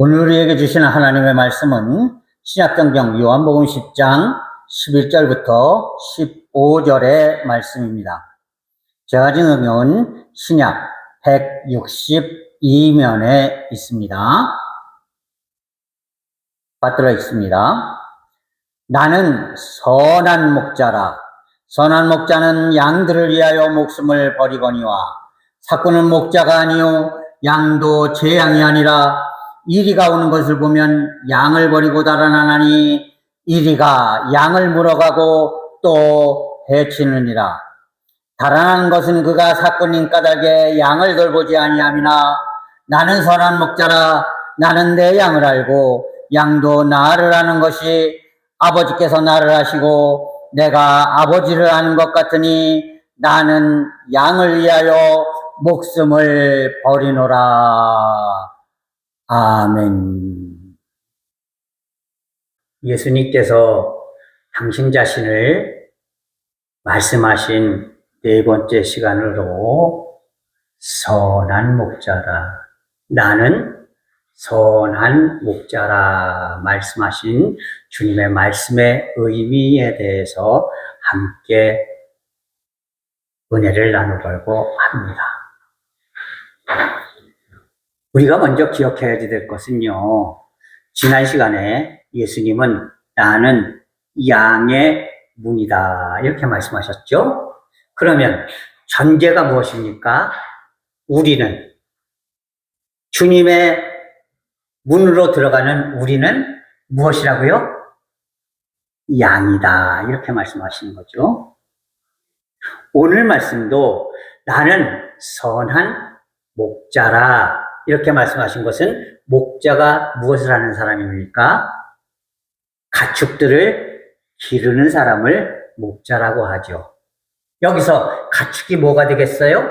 오늘 우리에게 주시는 하나님의 말씀은 신약성경 요한복음 10장 11절부터 15절의 말씀입니다. 제가 지금 성경은 신약 162면에 있습니다. 받들어 있습니다. 나는 선한 목자라. 선한 목자는 양들을 위하여 목숨을 버리거니와 사꾼은 목자가 아니요 양도 제 양이 아니라 이리가 오는 것을 보면 양을 버리고 달아나나니 이리가 양을 물어가고 또 해치느니라. 달아나는 것은 그가 사꾼인 까닭에 양을 돌보지 아니함이나 나는 선한 목자라. 나는 내 양을 알고 양도 나를 아는 것이 아버지께서 나를 아시고 내가 아버지를 아는 것 같으니 나는 양을 위하여 목숨을 버리노라. 아멘. 예수님께서 당신 자신을 말씀하신 네 번째 시간으로 선한 목자라. 나는 선한 목자라 말씀하신 주님의 말씀의 의미에 대해서 함께 은혜를 나누려고 합니다. 우리가 먼저 기억해야 될 것은요, 지난 시간에 예수님은 나는 양의 문이다 이렇게 말씀하셨죠. 그러면 전제가 무엇입니까? 우리는 주님의 문으로 들어가는 우리는 무엇이라고요? 양이다 이렇게 말씀하시는 거죠. 오늘 말씀도 나는 선한 목자라 이렇게 말씀하신 것은 목자가 무엇을 하는 사람입니까? 가축들을 기르는 사람을 목자라고 하죠. 여기서 가축이 뭐가 되겠어요?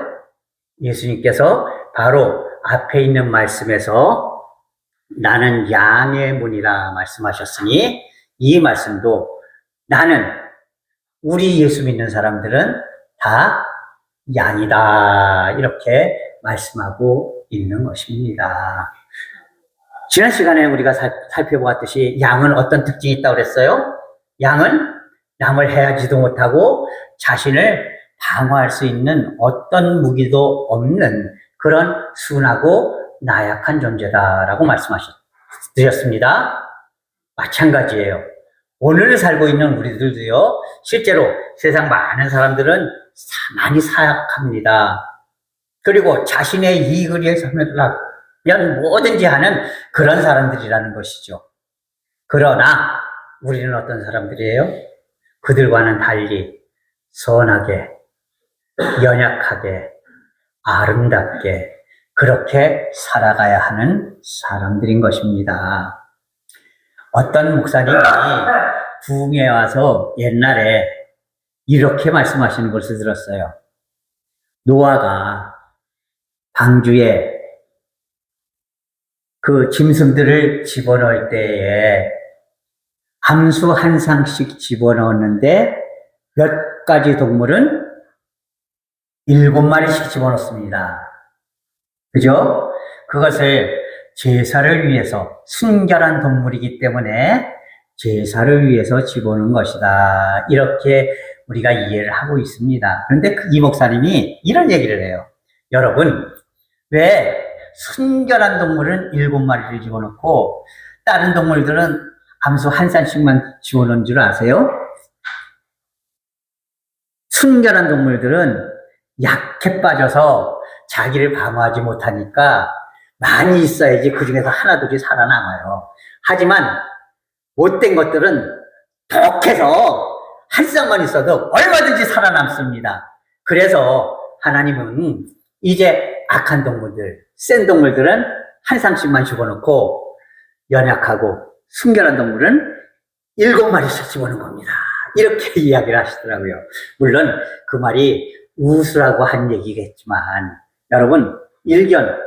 예수님께서 바로 앞에 있는 말씀에서 나는 양의 문이라 말씀하셨으니 이 말씀도 나는 우리 예수 믿는 사람들은 다 양이다 이렇게 말씀하고 있는 것입니다. 지난 시간에 우리가 살펴보았듯이 양은 어떤 특징이 있다고 그랬어요? 양은 남을 해하지도 못하고 자신을 방어할 수 있는 어떤 무기도 없는 그런 순하고 나약한 존재다라고 말씀하셨습니다. 마찬가지예요. 오늘 살고 있는 우리들도요, 실제로 세상 많은 사람들은 많이 사약합니다. 그리고 자신의 이익을 위해서면 뭐든지 하는 그런 사람들이라는 것이죠. 그러나 우리는 어떤 사람들이에요? 그들과는 달리 선하게, 연약하게, 아름답게 그렇게 살아가야 하는 사람들인 것입니다. 어떤 목사님이 부흥에 와서 옛날에 이렇게 말씀하시는 것을 들었어요. 노아가 방주에 그 짐승들을 집어넣을 때에 암수 한 상씩 집어넣었는데 몇 가지 동물은 7마리씩 집어넣습니다. 그죠? 그것을 제사를 위해서 순결한 동물이기 때문에 제사를 위해서 집어넣은 것이다. 이렇게 우리가 이해를 하고 있습니다. 그런데 이 목사님이 이런 얘기를 해요. 여러분, 왜 순결한 동물은 7마리를 집어넣고 다른 동물들은 암수 한 쌍씩만 집어넣은 줄 아세요? 순결한 동물들은 약해 빠져서 자기를 방어하지 못하니까 많이 있어야지 그 중에서 하나둘이 살아남아요. 하지만 못된 것들은 독해서 한 쌍만 있어도 얼마든지 살아남습니다. 그래서 하나님은 이제 악한 동물들, 센 동물들은 한 쌍씩만 집어넣고 연약하고 순결한 동물은 7마리씩 집어넣은 겁니다. 이렇게 이야기를 하시더라고요. 물론 그 말이 우스라고 한 얘기겠지만 여러분 일견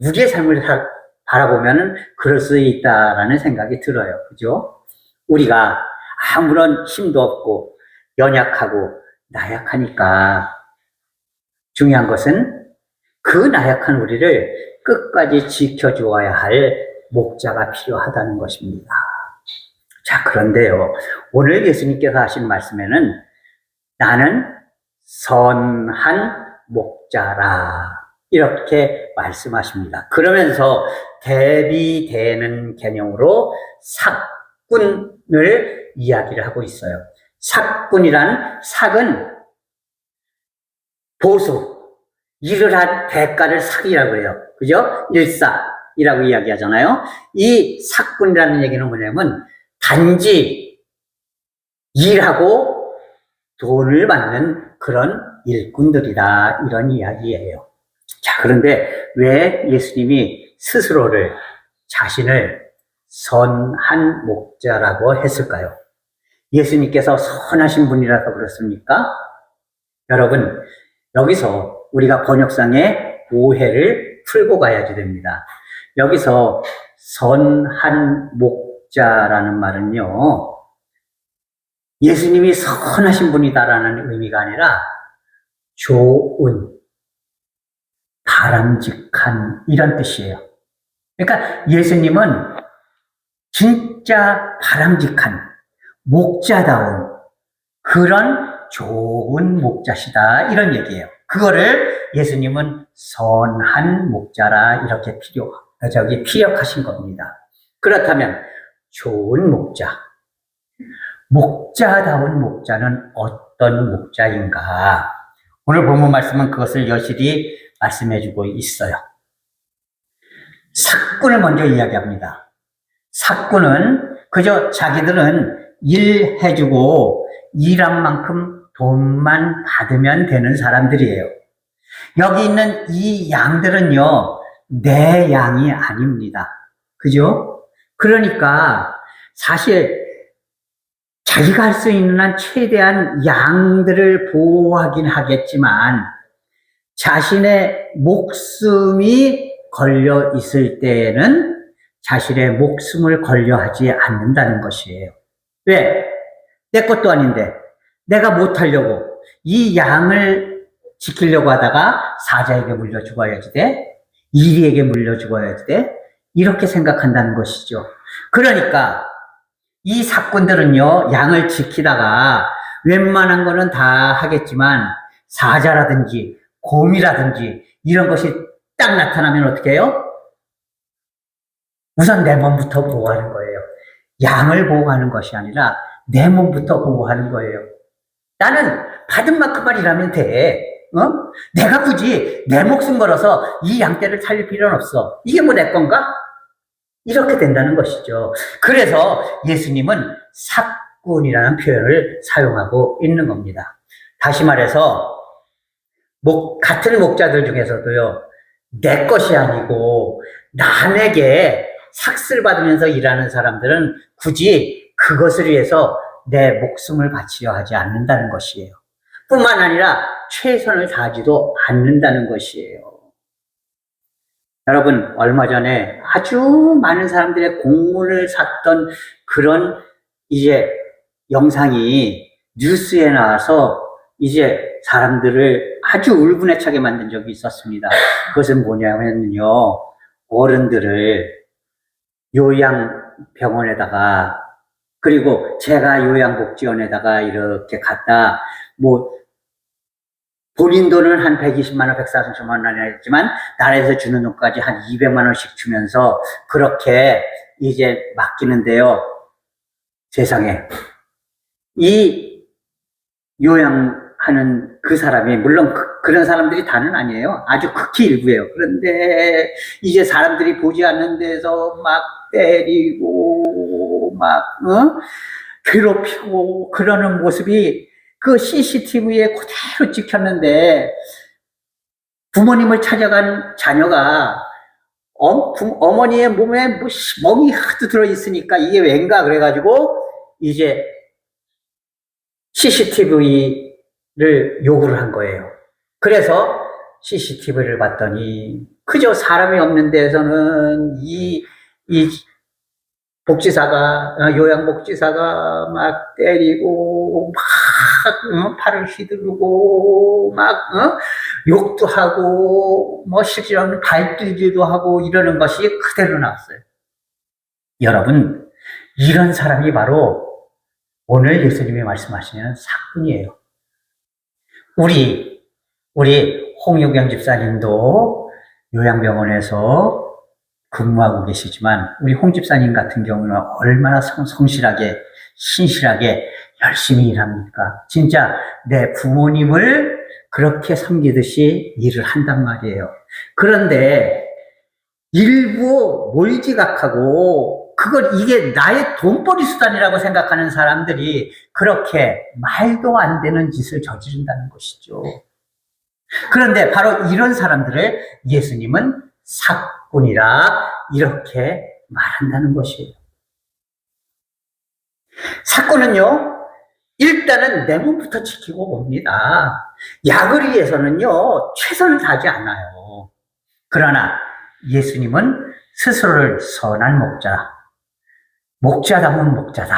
우리의 삶을 바라보면 그럴 수 있다라는 생각이 들어요. 그죠? 우리가 아무런 힘도 없고 연약하고 나약하니까 중요한 것은 그 나약한 우리를 끝까지 지켜주어야 할 목자가 필요하다는 것입니다. 자, 그런데요, 오늘 예수님께서 하신 말씀에는 나는 선한 목자라 이렇게 말씀하십니다. 그러면서 대비되는 개념으로 삭군을 이야기를 하고 있어요. 삭군이란 삭은 보수, 일을 한 대가를 삭이라고 해요. 그죠? 일삭이라고 이야기하잖아요. 이 삭군이라는 얘기는 뭐냐면 단지 일하고 돈을 받는 그런 일꾼들이다 이런 이야기예요. 자, 그런데 왜 예수님이 스스로를 자신을 선한 목자라고 했을까요? 예수님께서 선하신 분이라서 그렇습니까? 여러분, 여기서 우리가 번역상의 오해를 풀고 가야지 됩니다. 여기서 선한 목자라는 말은요, 예수님이 선하신 분이다라는 의미가 아니라 좋은, 바람직한 이런 뜻이에요. 그러니까 예수님은 진짜 바람직한 목자다운 그런 좋은 목자시다 이런 얘기예요. 그거를 예수님은 선한 목자라 이렇게 피력하신 겁니다. 그렇다면 좋은 목자, 목자다운 목자는 어떤 목자인가? 오늘 본문 말씀은 그것을 여실히 말씀해주고 있어요. 삭군을 먼저 이야기합니다. 삭군은 그저 자기들은 일해주고 일한 만큼 돈만 받으면 되는 사람들이에요. 여기 있는 이 양들은요, 내 양이 아닙니다. 그죠? 그러니까 사실 자기가 할 수 있는 한 최대한 양들을 보호하긴 하겠지만 자신의 목숨이 걸려 있을 때에는 자신의 목숨을 걸려하지 않는다는 것이에요. 왜? 내 것도 아닌데 내가 못하려고 이 양을 지키려고 하다가 사자에게 물려 죽어야지 돼? 이리에게 물려 죽어야지 돼? 이렇게 생각한다는 것이죠. 그러니까 이 삭군들은요, 양을 지키다가 웬만한 거는 다 하겠지만 사자라든지 곰이라든지 이런 것이 딱 나타나면 어떻게 해요? 우선 내 몸부터 보호하는 거예요. 양을 보호하는 것이 아니라 내 몸부터 보호하는 거예요. 나는 받은 만큼만 일하면 돼. 내가 굳이 내 목숨 걸어서 이 양떼를 살릴 필요는 없어. 이게 뭐 내 건가? 이렇게 된다는 것이죠. 그래서 예수님은 삭군이라는 표현을 사용하고 있는 겁니다. 다시 말해서 같은 목자들 중에서도요, 내 것이 아니고 남에게 삭슬 받으면서 일하는 사람들은 굳이 그것을 위해서 내 목숨을 바치려 하지 않는다는 것이에요. 뿐만 아니라 최선을 다하지도 않는다는 것이에요. 여러분, 얼마 전에 아주 많은 사람들의 공문을 샀던 그런 이제 영상이 뉴스에 나와서 이제 사람들을 아주 울분해차게 만든 적이 있었습니다. 그것은 뭐냐면요, 어른들을 요양병원에다가 그리고 제가 요양복지원에다가 이렇게 갔다 본인 돈은 한 120만 원, 140만 원이나 했지만 나라에서 주는 돈까지 한 200만 원씩 주면서 그렇게 이제 맡기는데요. 세상에 이 요양하는 그 사람이 물론 그런 사람들이 다는 아니에요. 아주 극히 일부예요. 그런데 이제 사람들이 보지 않는 데서 막 때리고 막 괴롭히고 그러는 모습이 그 CCTV에 그대로 찍혔는데 부모님을 찾아간 자녀가 어머니의 몸에 멍이 하도 들어있으니까 이게 왠가 그래가지고 이제 CCTV를 요구를 한 거예요. 그래서 CCTV를 봤더니 그저 사람이 없는 데에서는 이 요양복지사가 막 때리고, 막, 팔을 휘두르고, 막, 욕도 하고, 실제로는 발들기도 하고, 이러는 것이 그대로 나왔어요. 여러분, 이런 사람이 바로 오늘 예수님이 말씀하시는 사꾼이에요. 우리 홍유경 집사님도 요양병원에서 근무하고 계시지만 우리 홍 집사님 같은 경우는 얼마나 성실하게 신실하게 열심히 일합니까? 진짜 내 부모님을 그렇게 섬기듯이 일을 한단 말이에요. 그런데 일부 몰지각하고 이게 나의 돈벌이 수단이라고 생각하는 사람들이 그렇게 말도 안 되는 짓을 저지른다는 것이죠. 그런데 바로 이런 사람들을 예수님은 사꾼이라 이렇게 말한다는 것이에요. 사꾼은요, 일단은 내 몸부터 지키고 봅니다. 약을 위해서는요, 최선을 다하지 않아요. 그러나 예수님은 스스로를 선한 목자다운 목자다.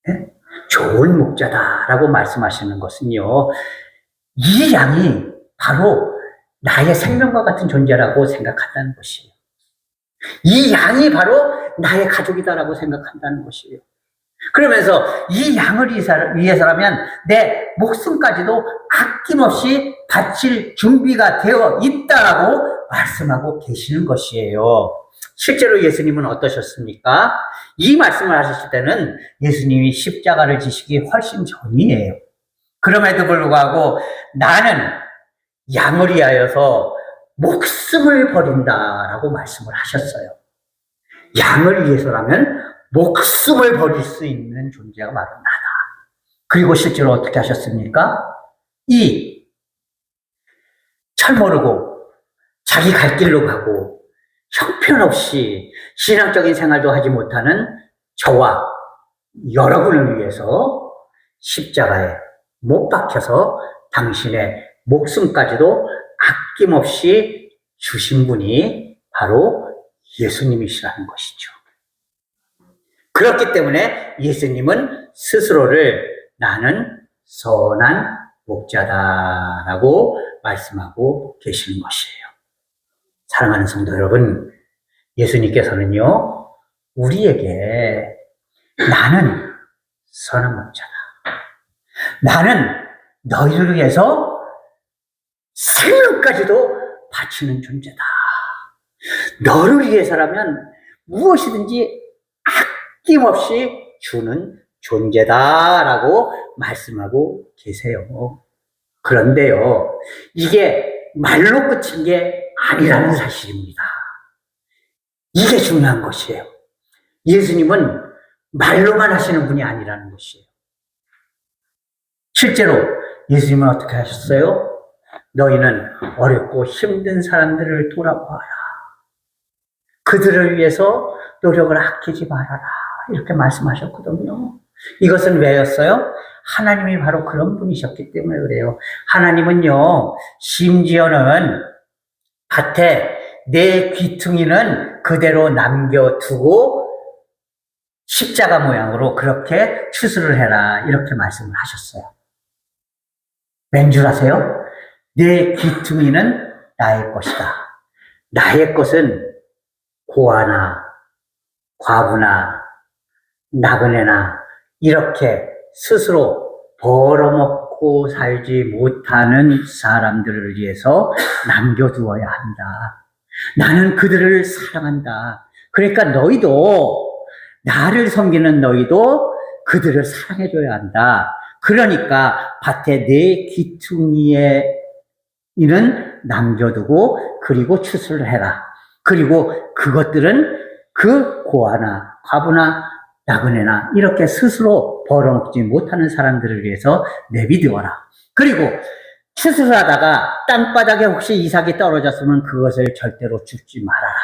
네? 좋은 목자다라고 말씀하시는 것은요, 이 양이 바로 나의 생명과 같은 존재라고 생각한다는 것이에요. 이 양이 바로 나의 가족이다라고 생각한다는 것이에요. 그러면서 이 양을 위해서라면 내 목숨까지도 아낌없이 바칠 준비가 되어 있다라고 말씀하고 계시는 것이에요. 실제로 예수님은 어떠셨습니까? 이 말씀을 하셨을 때는 예수님이 십자가를 지시기 훨씬 전이에요. 그럼에도 불구하고 나는 양을 위하여서 목숨을 버린다라고 말씀을 하셨어요. 양을 위해서라면 목숨을 버릴 수 있는 존재가 바로 나다. 그리고 실제로 어떻게 하셨습니까? 이 철 모르고 자기 갈 길로 가고 형편없이 신앙적인 생활도 하지 못하는 저와 여러분을 위해서 십자가에 못 박혀서 당신의 목숨까지도 아낌없이 주신 분이 바로 예수님이시라는 것이죠. 그렇기 때문에 예수님은 스스로를 나는 선한 목자다라고 말씀하고 계시는 것이에요. 사랑하는 성도 여러분, 예수님께서는요, 우리에게 나는 선한 목자다. 나는 너희를 위해서 생명까지도 바치는 존재다. 너를 위해서라면 무엇이든지 아낌없이 주는 존재다라고 말씀하고 계세요. 그런데요, 이게 말로 끝인 게 아니라는 사실입니다. 이게 중요한 것이에요. 예수님은 말로만 하시는 분이 아니라는 것이에요. 실제로 예수님은 어떻게 하셨어요? 너희는 어렵고 힘든 사람들을 돌아보아라. 그들을 위해서 노력을 아끼지 말아라. 이렇게 말씀하셨거든요. 이것은 왜였어요? 하나님이 바로 그런 분이셨기 때문에 그래요. 하나님은요, 심지어는 밭에 내 귀퉁이는 그대로 남겨두고 십자가 모양으로 그렇게 추수를 해라. 이렇게 말씀을 하셨어요. 왠 줄 아세요? 내 귀퉁이는 나의 것이다. 나의 것은 고아나 과부나 나그네나 이렇게 스스로 벌어먹고 살지 못하는 사람들을 위해서 남겨두어야 한다. 나는 그들을 사랑한다. 그러니까 너희도, 나를 섬기는 너희도 그들을 사랑해줘야 한다. 그러니까 밭에 내 귀퉁이에 이는 남겨두고 그리고 추수를 해라. 그리고 그것들은 그 고아나 과부나 나그네나 이렇게 스스로 벌어먹지 못하는 사람들을 위해서 내비두어라. 그리고 추수를 하다가 땅바닥에 혹시 이삭이 떨어졌으면 그것을 절대로 줍지 말아라.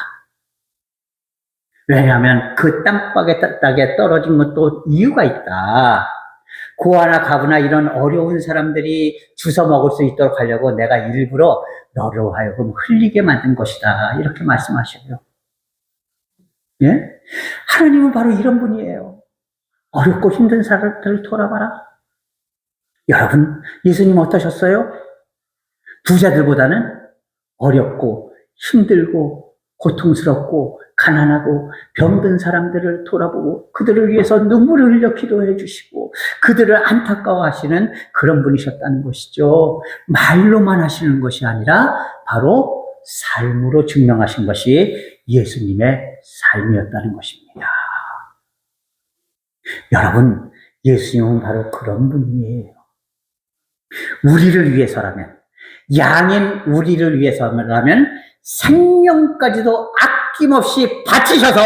왜냐하면 그 땅바닥에 떨어진 것도 이유가 있다. 고아나 가부나 이런 어려운 사람들이 주워 먹을 수 있도록 하려고 내가 일부러 너로 하여금 흘리게 만든 것이다. 이렇게 말씀하셔요. 예? 하나님은 바로 이런 분이에요. 어렵고 힘든 사람들을 돌아봐라. 여러분, 예수님 어떠셨어요? 부자들보다는 어렵고 힘들고 고통스럽고 가난하고 병든 사람들을 돌아보고 그들을 위해서 눈물을 흘려 기도해 주시고 그들을 안타까워하시는 그런 분이셨다는 것이죠. 말로만 하시는 것이 아니라 바로 삶으로 증명하신 것이 예수님의 삶이었다는 것입니다. 여러분, 예수님은 바로 그런 분이에요. 우리를 위해서라면, 양인 우리를 위해서라면 생명까지도 아낌없이 바치셔서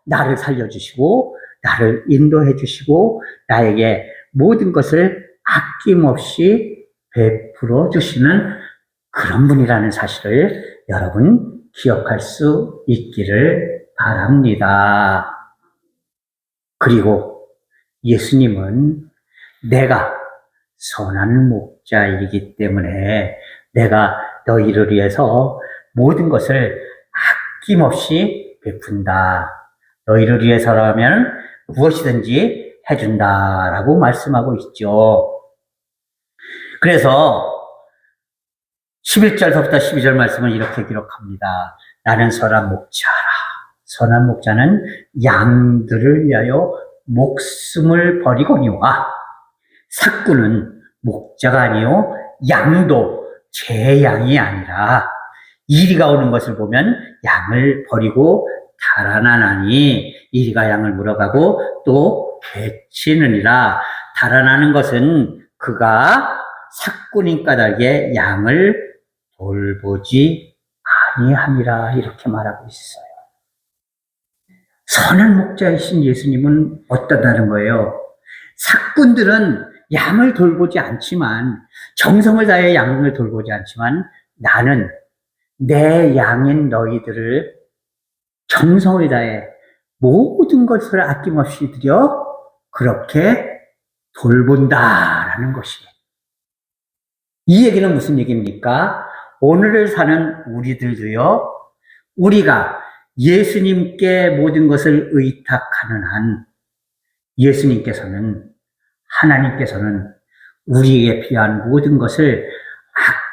나를 살려주시고 나를 인도해 주시고 나에게 모든 것을 아낌없이 베풀어 주시는 그런 분이라는 사실을 여러분 기억할 수 있기를 바랍니다. 그리고 예수님은 내가 선한 목자이기 때문에 내가 너희를 위해서 모든 것을 아낌없이 베푼다. 너희를 위해서라면 무엇이든지 해준다라고 말씀하고 있죠. 그래서 11절부터 12절 말씀은 이렇게 기록합니다. 나는 선한 목자라. 선한 목자는 양들을 위하여 목숨을 버리거니와 삭구는 목자가 아니요 양도 제 양이 아니라 이리가 오는 것을 보면 양을 버리고 달아나나니 이리가 양을 물어가고 또 배치느니라. 달아나는 것은 그가 삭구님 까닭에 양을 돌보지 아니함이라 이렇게 말하고 있어요. 선한 목자이신 예수님은 어떠다는 거예요? 삭군들은 양을 돌보지 않지만 정성을 다해 양을 돌보지 않지만 나는 내 양인 너희들을 정성을 다해 모든 것을 아낌없이 드려 그렇게 돌본다라는 것이에요. 이 얘기는 무슨 얘기입니까? 오늘을 사는 우리들도요, 우리가 예수님께 모든 것을 의탁하는 한 하나님께서는 우리에게 필요한 모든 것을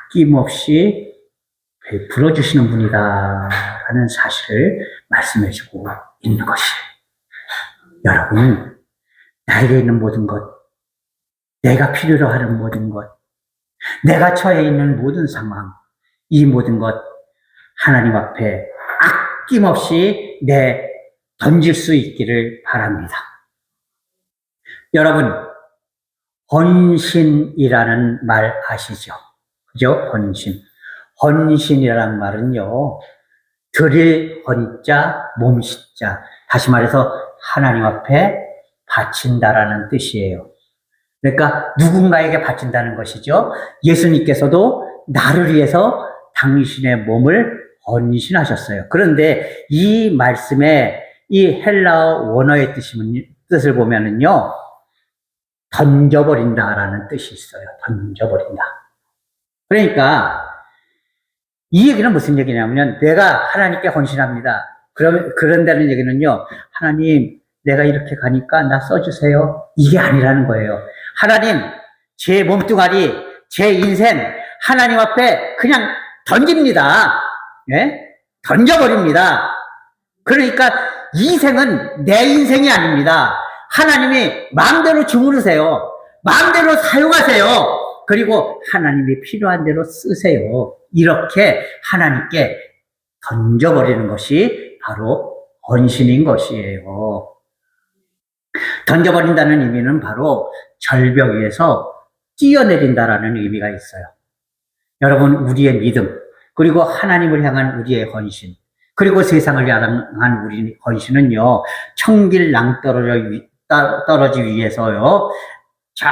아낌없이 베풀어 주시는 분이다 라는 사실을 말씀해 주고 있는 것이에요. 여러분, 나에게 있는 모든 것, 내가 필요로 하는 모든 것, 내가 처해 있는 모든 상황, 이 모든 것 하나님 앞에 아낌없이 던질 수 있기를 바랍니다. 여러분, 헌신이라는 말 아시죠? 그죠? 헌신이라는 말은요, 드릴 헌자, 몸신자. 다시 말해서 하나님 앞에 바친다라는 뜻이에요. 그러니까 누군가에게 바친다는 것이죠. 예수님께서도 나를 위해서 당신의 몸을 헌신하셨어요. 그런데 이 말씀에 이 헬라어 원어의 뜻을 보면은요, 던져버린다라는 뜻이 있어요. 던져버린다. 그러니까 이 얘기는 무슨 얘기냐면 내가 하나님께 헌신합니다. 그런다는 얘기는요, 하나님 내가 이렇게 가니까 나 써주세요. 이게 아니라는 거예요. 하나님, 제 몸뚱아리, 제 인생 하나님 앞에 그냥 던집니다. 예? 던져버립니다. 그러니까 이 생은 내 인생이 아닙니다. 하나님이 마음대로 주무르세요. 마음대로 사용하세요. 그리고 하나님이 필요한 대로 쓰세요. 이렇게 하나님께 던져버리는 것이 바로 헌신인 것이에요. 던져버린다는 의미는 바로 절벽 위에서 뛰어내린다라는 의미가 있어요. 여러분, 우리의 믿음, 그리고 하나님을 향한 우리의 헌신, 그리고 세상을 향한 우리의 헌신은요, 청길 낭떠러지 위에서요, 저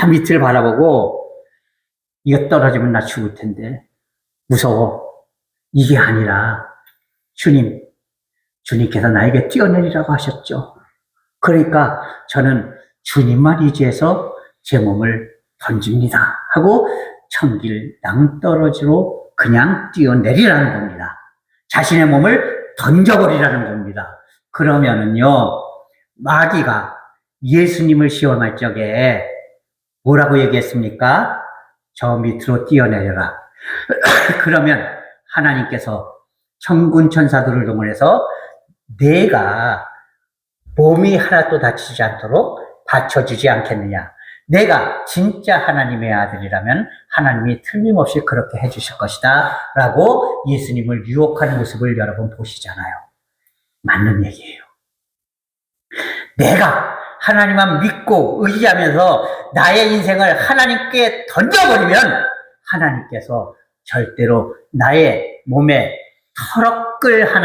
밑을 바라보고 이거 떨어지면 나 죽을 텐데 무서워. 이게 아니라 주님께서 나에게 뛰어내리라고 하셨죠. 그러니까 저는 주님만 의지해서 제 몸을 던집니다 하고 청길 낭떠러지로 그냥 뛰어내리라는 겁니다. 자신의 몸을 던져버리라는 겁니다. 그러면은요, 마귀가 예수님을 시험할 적에 뭐라고 얘기했습니까? 저 밑으로 뛰어내려라. 그러면 하나님께서 천군 천사들을 동원해서 내가 몸이 하나도 다치지 않도록 받쳐주지 않겠느냐. 내가 진짜 하나님의 아들이라면 하나님이 틀림없이 그렇게 해주실 것이다 라고 예수님을 유혹하는 모습을 여러분 보시잖아요. 맞는 얘기예요. 내가 하나님만 믿고 의지하면서 나의 인생을 하나님께 던져버리면 하나님께서 절대로 나의 몸에 털끝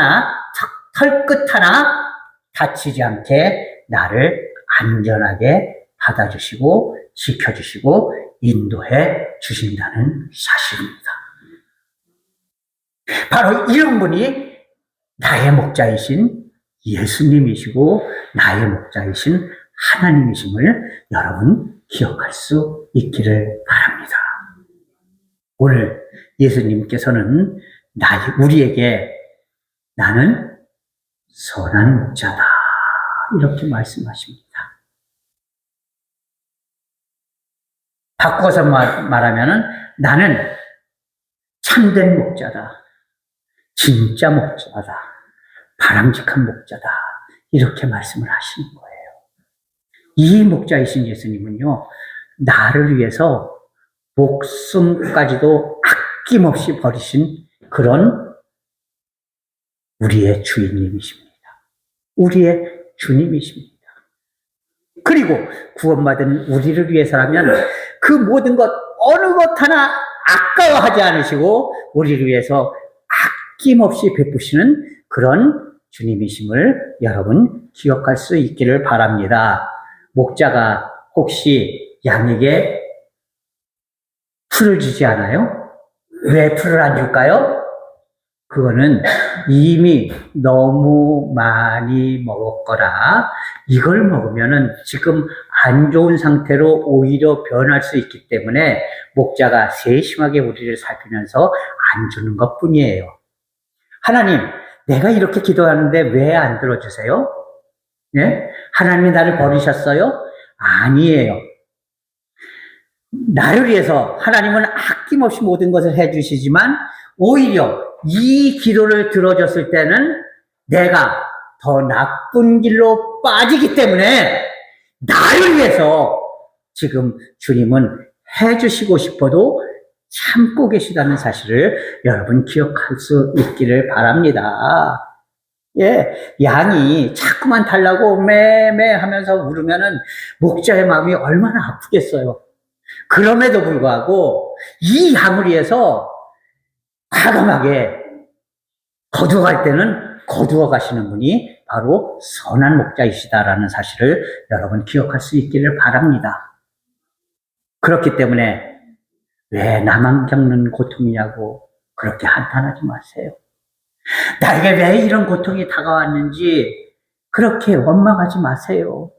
하나 다치지 않게 나를 안전하게 받아주시고 지켜주시고 인도해 주신다는 사실입니다. 바로 이런 분이 나의 목자이신 예수님이시고 나의 목자이신 하나님이심을 여러분 기억할 수 있기를 바랍니다. 오늘 예수님께서는 우리에게 나는 선한 목자다 이렇게 말씀하십니다. 바꿔서 말하면 나는 참된 목자다. 진짜 목자다. 바람직한 목자다. 이렇게 말씀을 하시는 거예요. 이 목자이신 예수님은요, 나를 위해서 목숨까지도 아낌없이 버리신 그런 우리의 주인님이십니다. 우리의 주님이십니다. 그리고 구원받은 우리를 위해서라면 그 모든 것, 어느 것 하나 아까워하지 않으시고 우리를 위해서 아낌없이 베푸시는 그런 주님이심을 여러분 기억할 수 있기를 바랍니다. 목자가 혹시 양에게 풀을 주지 않아요? 왜 풀을 안 줄까요? 그거는 이미 너무 많이 먹었거나 이걸 먹으면은 지금 안 좋은 상태로 오히려 변할 수 있기 때문에 목자가 세심하게 우리를 살피면서 안 주는 것 뿐이에요. 하나님, 내가 이렇게 기도하는데 왜 안 들어주세요? 네? 하나님이 나를 버리셨어요? 아니에요. 나를 위해서 하나님은 아낌없이 모든 것을 해주시지만 오히려 이 기도를 들어줬을 때는 내가 더 나쁜 길로 빠지기 때문에 나를 위해서 지금 주님은 해주시고 싶어도 참고 계시다는 사실을 여러분 기억할 수 있기를 바랍니다. 예, 양이 자꾸만 달라고 매매 하면서 울으면은 목자의 마음이 얼마나 아프겠어요. 그럼에도 불구하고 이 양을 위해서 과감하게 거두어갈 때는 거두어 가시는 분이 바로 선한 목자이시다라는 사실을 여러분 기억할 수 있기를 바랍니다. 그렇기 때문에 왜 나만 겪는 고통이냐고 그렇게 한탄하지 마세요. 나에게 왜 이런 고통이 다가왔는지 그렇게 원망하지 마세요.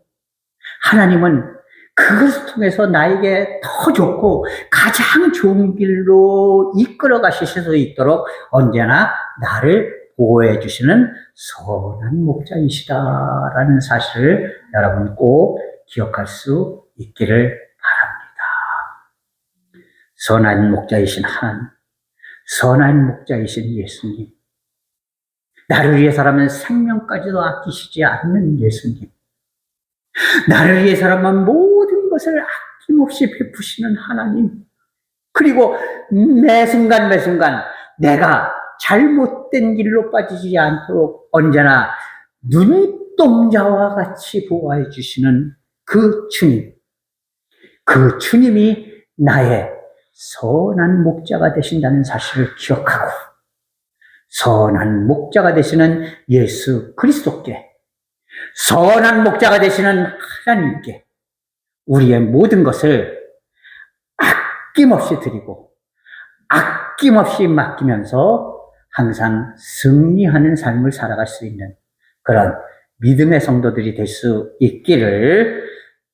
하나님은 그것을 통해서 나에게 더 좋고 가장 좋은 길로 이끌어 가실 수 있도록 언제나 나를 보호해 주시는 선한 목자이시다라는 사실을 여러분 꼭 기억할 수 있기를 바랍니다. 선한 목자이신 선한 목자이신 예수님, 나를 위해서라면 생명까지도 아끼시지 않는 예수님, 나를 위해서라면 모든 것을 아낌없이 베푸시는 하나님, 그리고 매 순간 내가 잘못된 길로 빠지지 않도록 언제나 눈동자와 같이 보호해 주시는 그 주님, 그 주님이 나의 선한 목자가 되신다는 사실을 기억하고 선한 목자가 되시는 예수 그리스도께, 선한 목자가 되시는 하나님께 우리의 모든 것을 아낌없이 드리고 아낌없이 맡기면서 항상 승리하는 삶을 살아갈 수 있는 그런 믿음의 성도들이 될 수 있기를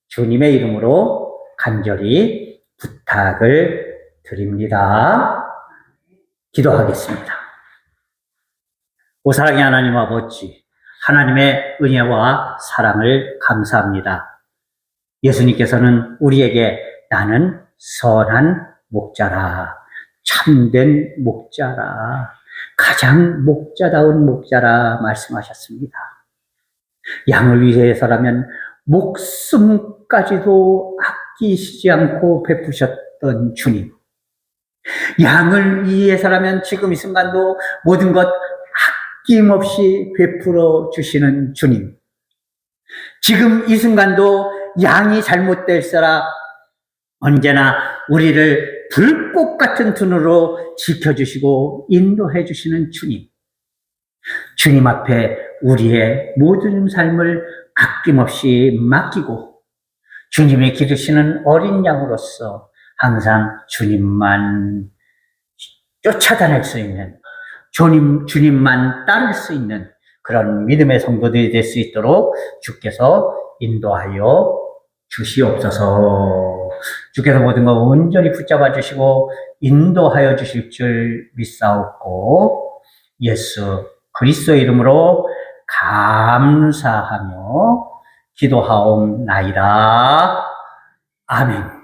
주님의 이름으로 간절히 부탁을 드립니다. 기도하겠습니다. 오 사랑의 하나님 아버지, 하나님의 은혜와 사랑을 감사합니다. 예수님께서는 우리에게 나는 선한 목자라, 참된 목자라, 가장 목자다운 목자라 말씀하셨습니다. 양을 위해서라면 목숨까지도 아끼시지 않고 베푸셨던 주님. 양을 위해서라면 지금 이 순간도 모든 것 아낌없이 베풀어 주시는 주님. 지금 이 순간도 양이 잘못될세라 언제나 우리를 불꽃 같은 두 눈으로 지켜주시고 인도해 주시는 주님. 주님 앞에 우리의 모든 삶을 아낌없이 맡기고 주님이 기르시는 어린 양으로서 항상 주님만 쫓아다닐 수 있는, 주님만 따를 수 있는 그런 믿음의 성도들이 될 수 있도록 주께서 인도하여 주시옵소서. 주께서 모든 것 온전히 붙잡아 주시고 인도하여 주실 줄 믿사옵고 예수 그리스도의 이름으로 감사하며 기도하옵나이다. 아멘.